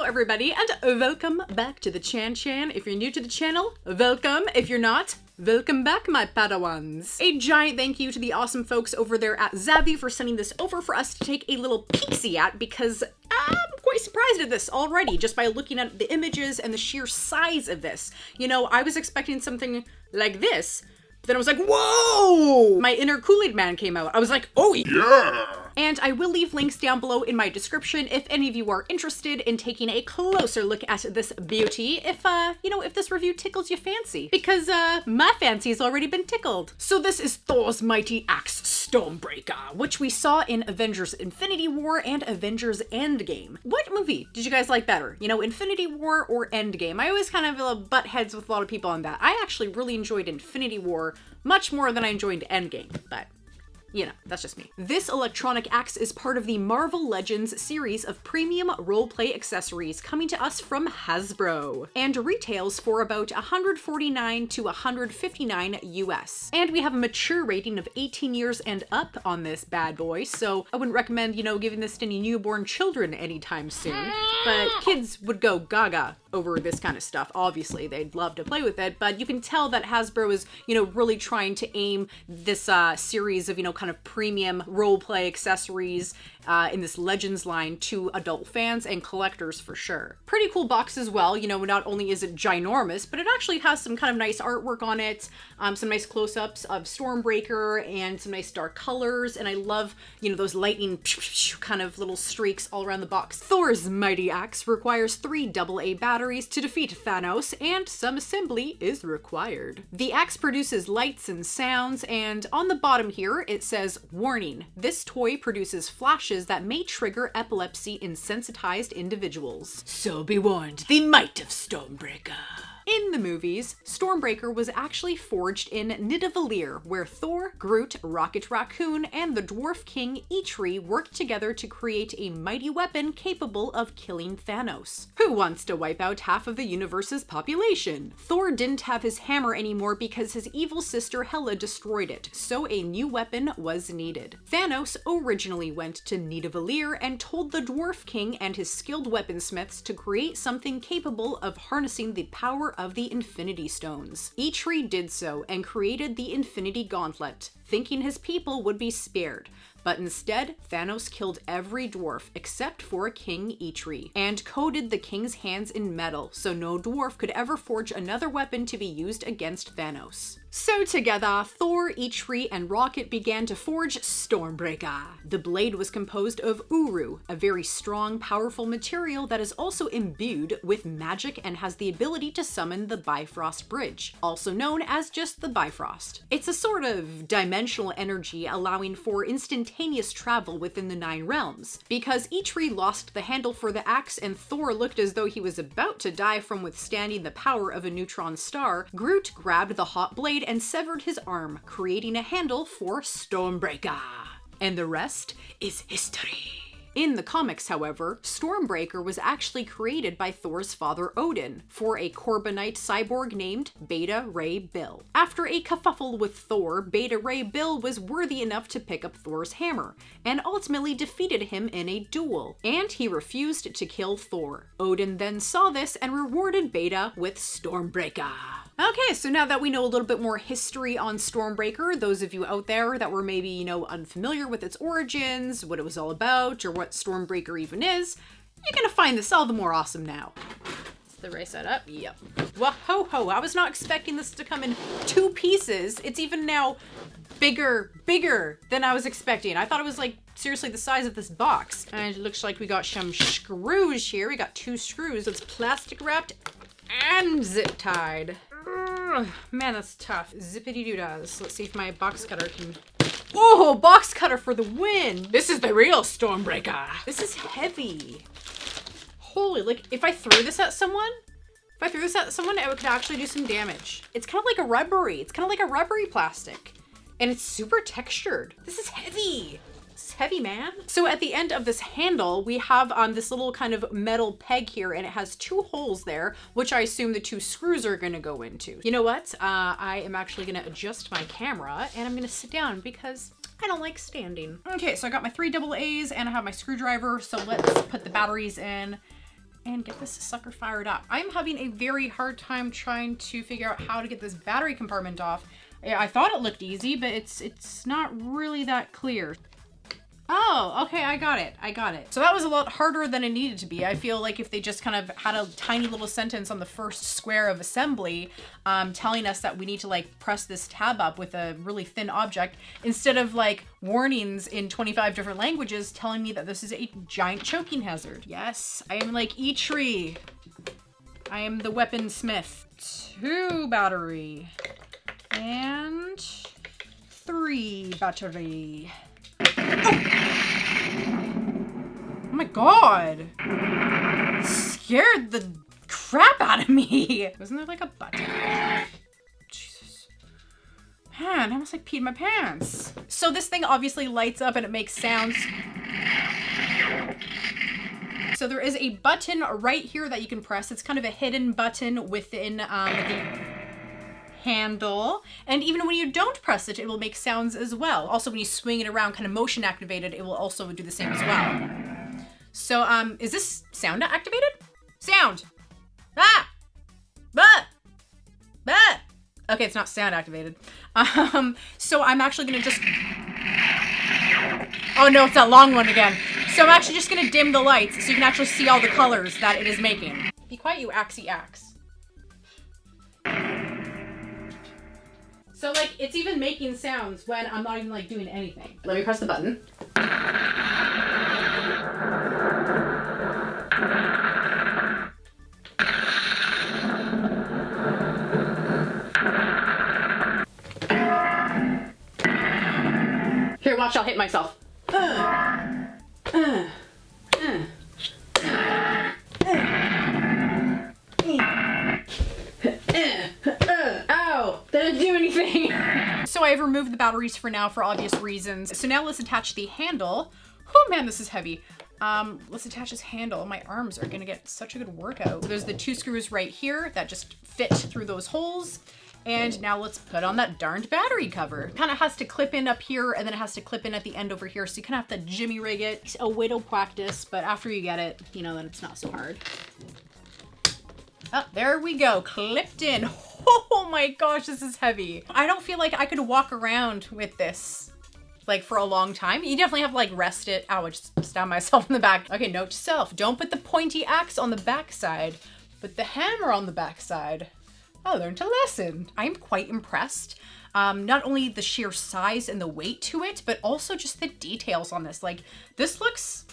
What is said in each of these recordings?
Everybody, and welcome back to the Chan. If you're new to the channel, welcome. If you're not, welcome back, my Padawans. A giant thank you to the awesome folks over there at ZAVVI for sending this over for us to take a little peek-see at, because I'm quite surprised at this already, just by looking at the images and the sheer size of this. You know, I was expecting something like this, but then I was like, whoa! My inner Kool-Aid man came out. I was like, oh yeah! And I will leave links down below in my description if any of you are interested in taking a closer look at this beauty, if, you know, if this review tickles your fancy. Because, my fancy has already been tickled. So this is Thor's mighty axe, Stormbreaker, which we saw in Avengers Infinity War and Avengers Endgame. What movie did you guys like better? You know, Infinity War or Endgame? I always kind of butt heads with a lot of people on that. I actually really enjoyed Infinity War much more than I enjoyed Endgame, but you know, that's just me. This electronic axe is part of the Marvel Legends series of premium roleplay accessories coming to us from Hasbro, and retails for about $149 to $159 US. And we have a mature rating of 18 years and up on this bad boy, so I wouldn't recommend, you know, giving this to any newborn children anytime soon. But kids would go gaga over this kind of stuff. Obviously, they'd love to play with it, but you can tell that Hasbro is, you know, really trying to aim this series of, you know, kind of premium roleplay accessories in this Legends line to adult fans and collectors for sure. Pretty cool box as well. You know, not only is it ginormous, but it actually has some kind of nice artwork on it, some nice close-ups of Stormbreaker and some nice dark colors, and I love, you know, those lightning kind of little streaks all around the box. Thor's mighty axe requires 3 AA batteries to defeat Thanos, and some assembly is required. The axe produces lights and sounds, and on the bottom here it says, warning, this toy produces flashes that may trigger epilepsy in sensitized individuals. So be warned, the might of Stormbreaker. In the movies, Stormbreaker was actually forged in Nidavellir, where Thor, Groot, Rocket Raccoon, and the Dwarf King Eitri worked together to create a mighty weapon capable of killing Thanos, who wants to wipe out half of the universe's population. Thor didn't have his hammer anymore because his evil sister Hela destroyed it, so a new weapon was needed. Thanos originally went to Nidavellir and told the Dwarf King and his skilled weaponsmiths to create something capable of harnessing the power of the Infinity Stones. Eitri did so and created the Infinity Gauntlet, thinking his people would be spared. But instead, Thanos killed every dwarf except for King Eitri, and coated the king's hands in metal so no dwarf could ever forge another weapon to be used against Thanos. So together, Thor, Eitri, and Rocket began to forge Stormbreaker. The blade was composed of Uru, a very strong, powerful material that is also imbued with magic and has the ability to summon the Bifrost Bridge, also known as just the Bifrost. It's a sort of dimensional energy allowing for instantaneous travel within the 9 realms. Because Eitri lost the handle for the axe and Thor looked as though he was about to die from withstanding the power of a neutron star, Groot grabbed the hot blade and severed his arm, creating a handle for Stormbreaker. And the rest is history. In the comics, however, Stormbreaker was actually created by Thor's father Odin for a Corbinite cyborg named Beta Ray Bill. After a kerfuffle with Thor, Beta Ray Bill was worthy enough to pick up Thor's hammer, and ultimately defeated him in a duel, and he refused to kill Thor. Odin then saw this and rewarded Beta with Stormbreaker. Okay, so now that we know a little bit more history on Stormbreaker, those of you out there that were maybe, you know, unfamiliar with its origins, what it was all about, or what Stormbreaker even is, you're gonna find this all the more awesome now. Is the right side up? Yep. Whoa-ho-ho, I was not expecting this to come in 2 pieces. It's even now bigger than I was expecting. I thought it was like seriously the size of this box. And it looks like we got some screws here. We got 2 screws. It's plastic wrapped and zip tied. Man, that's tough. Zippity-doo-dahs. Let's see if my box cutter can... Whoa, box cutter for the win! This is the real Stormbreaker. This is heavy. Holy, like, if I threw this at someone, it could actually do some damage. It's kind of like a rubbery. It's kind of like a rubbery plastic. And it's super textured. This is heavy. This is heavy, man. So at the end of this handle, we have this little kind of metal peg here, and it has 2 holes there, which I assume the 2 screws are gonna go into. You know what? I am actually gonna adjust my camera, and I'm gonna sit down because I don't like standing. Okay, so I got my 3 AA's and I have my screwdriver. So let's put the batteries in and get this sucker fired up. I'm having a very hard time trying to figure out how to get this battery compartment off. I thought it looked easy, but it's not really that clear. Oh, okay, I got it. So that was a lot harder than it needed to be. I feel like if they just kind of had a tiny little sentence on the first square of assembly telling us that we need to like press this tab up with a really thin object, instead of like warnings in 25 different languages telling me that this is a giant choking hazard. Yes, I am like E-Tree. I am the weaponsmith. 2 battery and 3 battery. Oh my god! Scared the crap out of me! Wasn't there like a button? Jesus. Man, I almost like peed my pants. So this thing obviously lights up and it makes sounds. So there is a button right here that you can press. It's kind of a hidden button within the handle, and even when you don't press it, it will make sounds as well. Also, when you swing it around, kind of motion activated, it will also do the same as well. So, is this sound activated? Sound! Ah! Bah! Bah! Okay, it's not sound activated. So I'm actually gonna just... Oh no, it's that long one again. So I'm actually just gonna dim the lights so you can actually see all the colors that it is making. Be quiet, you axey axe. So like, it's even making sounds when I'm not even like doing anything. Let me press the button. Here, watch, I'll hit myself. Ow! That didn't do anything. So I've removed the batteries for now for obvious reasons. So now let's attach the handle. Oh man, this is heavy. Let's attach this handle. My arms are gonna get such a good workout. So there's the 2 screws right here that just fit through those holes. And now let's put on that darned battery cover. Kind of has to clip in up here and then it has to clip in at the end over here. So you kind of have to jimmy rig it. It's a little practice, but after you get it, you know, then it's not so hard. Oh, there we go, clipped in. Oh my gosh, this is heavy. I don't feel like I could walk around with this like for a long time. You definitely have to like rest it. Ow, I just stabbed myself in the back. Okay, note to self, don't put the pointy axe on the back side, put the hammer on the back side. I learned a lesson. I'm quite impressed. Not only the sheer size and the weight to it, but also just the details on this. Like this looks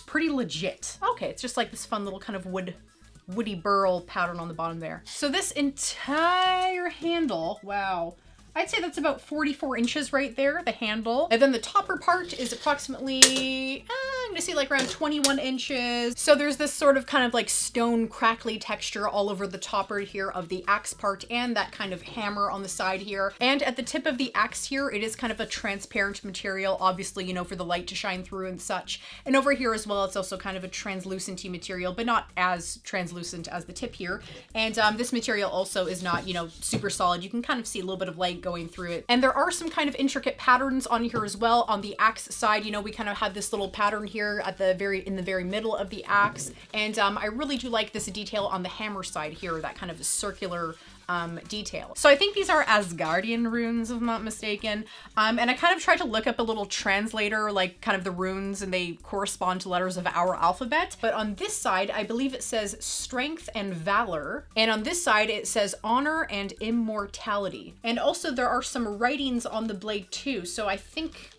pretty legit. Okay, it's just like this fun little kind of woody burl pattern on the bottom there. So this entire handle, wow, I'd say that's about 44 inches right there, the handle. And then the topper part is approximately, I'm gonna say like around 21 inches. So there's this sort of kind of like stone crackly texture all over the topper here of the axe part and that kind of hammer on the side here. And at the tip of the axe here, it is kind of a transparent material, obviously, you know, for the light to shine through and such. And over here as well, it's also kind of a translucent material, but not as translucent as the tip here. And this material also is not, you know, super solid. You can kind of see a little bit of light going through it. And there are some kind of intricate patterns on here as well. On the axe side, you know, we kind of have this little pattern here at the in the very middle of the axe. And I really do like this detail on the hammer side here, that kind of circular detail. So I think these are Asgardian runes, if I'm not mistaken. And I kind of tried to look up a little translator, like kind of the runes, and they correspond to letters of our alphabet. But on this side, I believe it says strength and valor. And on this side, it says honor and immortality. And also there are some writings on the blade too. So I think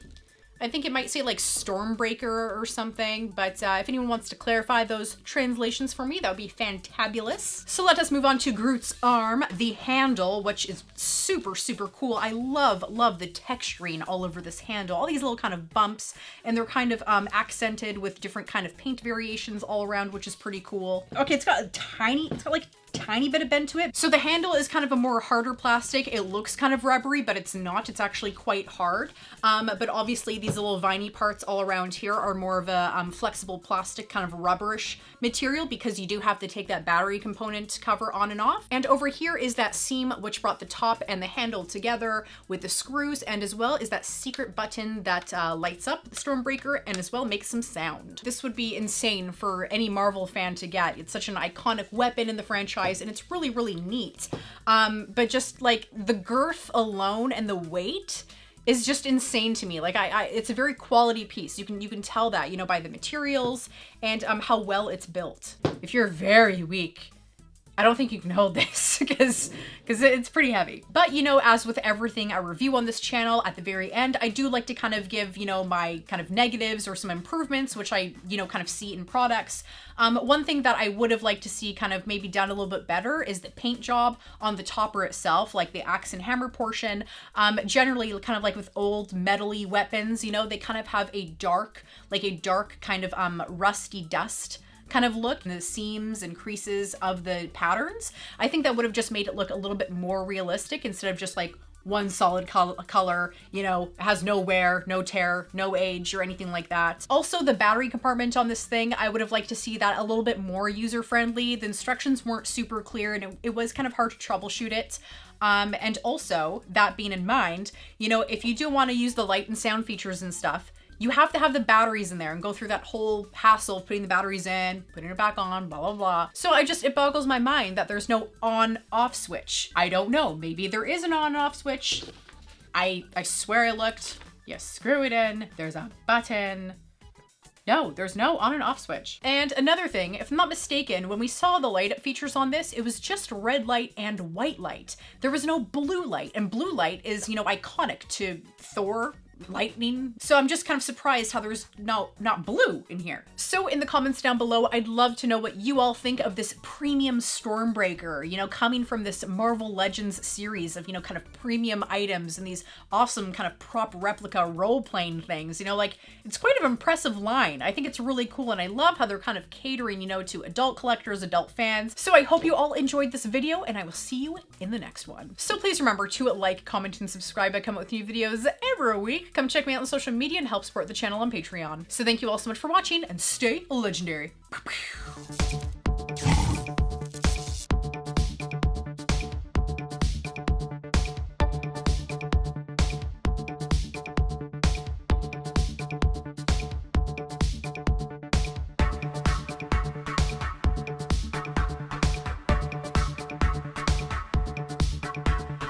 it might say like Stormbreaker or something, but if anyone wants to clarify those translations for me, that would be fantabulous. So let us move on to Groot's arm, the handle, which is super, super cool. I love the texturing all over this handle, all these little kind of bumps, and they're kind of accented with different kind of paint variations all around, which is pretty cool. Okay, it's got like tiny bit of bend to it. So the handle is kind of a more harder plastic. It looks kind of rubbery, but it's not. It's actually quite hard. But obviously these little viney parts all around here are more of a flexible plastic, kind of rubberish material, because you do have to take that battery component cover on and off. And over here is that seam which brought the top and the handle together with the screws, and as well is that secret button that lights up the Stormbreaker and as well makes some sound. This would be insane for any Marvel fan to get. It's such an iconic weapon in the franchise, and it's really, really neat. But just like the girth alone and the weight is just insane to me. Like it's a very quality piece. You can tell that, you know, by the materials and how well it's built. If you're very weak, I don't think you can hold this because it's pretty heavy. But, you know, as with everything I review on this channel, at the very end, I do like to kind of give, you know, my kind of negatives or some improvements, which I, you know, kind of see in products. One thing that I would have liked to see kind of maybe done a little bit better is the paint job on the topper itself, like the axe and hammer portion. Generally, kind of like with old metal-y weapons, you know, they kind of have a dark kind of rusty dust kind of look, and the seams and creases of the patterns. I think that would have just made it look a little bit more realistic instead of just like one solid color, you know, has no wear, no tear, no age or anything like that. Also, the battery compartment on this thing, I would have liked to see that a little bit more user-friendly. The instructions weren't super clear, and it was kind of hard to troubleshoot it. And also, that being in mind, you know, if you do want to use the light and sound features and stuff, you have to have the batteries in there and go through that whole hassle of putting the batteries in, putting it back on, blah, blah, blah. So it boggles my mind that there's no on-off switch. I don't know. Maybe there is an on-off switch. I swear I looked. You screw it in. There's a button. No, there's no on and off switch. And another thing, if I'm not mistaken, when we saw the light up features on this, it was just red light and white light. There was no blue light, and blue light is, you know, iconic to Thor, lightning. So I'm just kind of surprised how there's not blue in here. So in the comments down below, I'd love to know what you all think of this premium Stormbreaker, you know, coming from this Marvel Legends series of, you know, kind of premium items and these awesome kind of prop replica role-playing things, you know, like it's quite an impressive line. I think it's really cool, and I love how they're kind of catering, you know, to adult collectors, adult fans. So I hope you all enjoyed this video, and I will see you in the next one. So please remember to like, comment, and subscribe. I come up with new videos every week. Come check me out on social media and help support the channel on Patreon. So thank you all so much for watching, and stay legendary.